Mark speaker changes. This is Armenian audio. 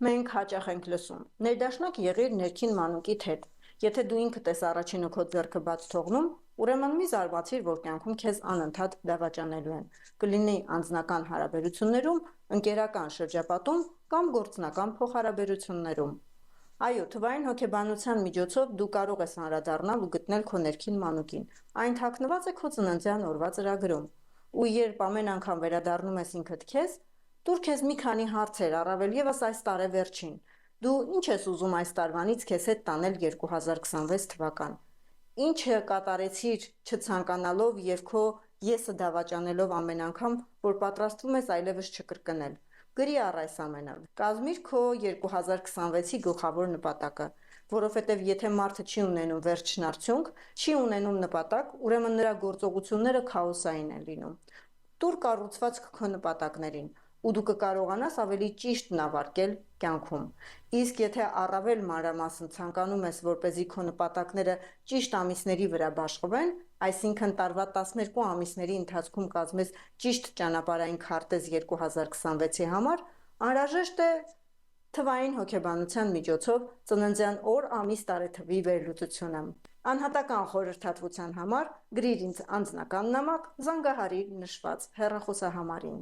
Speaker 1: Մենք հաճախ ենք լսում. ներդաշնակ եղիր ներքին մանուկիդ հետ։ Եթե դու ինքդ ես առաջինը քո ձեռքը բաց թողնում, ուրեմն մի զարմացիր, որ կյանքում քեզ անընդհատ դավաճանելու են։ Կլինի անձնական հարաբերություններում, ընկերական շրջապատում կամ գործնական փոխհարաբերություններում։ Այո, թվային հոգեբանության միջոցով դու կարող ես անդրադառնալ ու գտնել քո ներքին մանուկին։ Այն թաքնված է քո ծննդյան օրվա ծրագրում։ Ու երբ ամեն անգամ վերադառնում ես ինքդ քեզ, տուր քեզ մի քանի հարցեր, առավել ևս այս տարեվերջին։ Դու ինչ ես ուզում այս տարվանից քեզ հետ տանել 2026 թվական։ Ինչը կատարեցիր չցանկանալով և քո եսը դավաճանելով ամեն անգամ, որ պատրաստվում ես այլևս չկրկնել։ Գրի առ այս ամենը։ Կազմիր քո 2026-ի գլխավոր նպատակը, որովհետև եթե մարդը չի ունենում վերջին արդյունք, չի ունենում նպատակ, ուրեմն նրա գործողությունները քաոսային են լինում։ Տուր կառուցվածք քո նպատակներին, ու դու կկարողանաս ավելի ճիշտ նավարկել կյանքում։ Իսկ եթե առավել մանրամասն ցանկանում ես, որպեսզի քո նպատակները ճիշտ ամիսների վրա բաշխվեն, այսինքն տարվա 12 ամիսների ընթացքում կազմես ճիշտ ճանապարհային քարտեզ 2026-ի համար, անհրաժեշտ է թվային հոգեբանության միջոցով ծննդյան օր, ամիս, տարեթվի վերլուծությունը։ Անհատական խորհրդատվության համար գրիր ինձ անձնական նամակ, զանգահարիր նշված հեռախոսահամարին։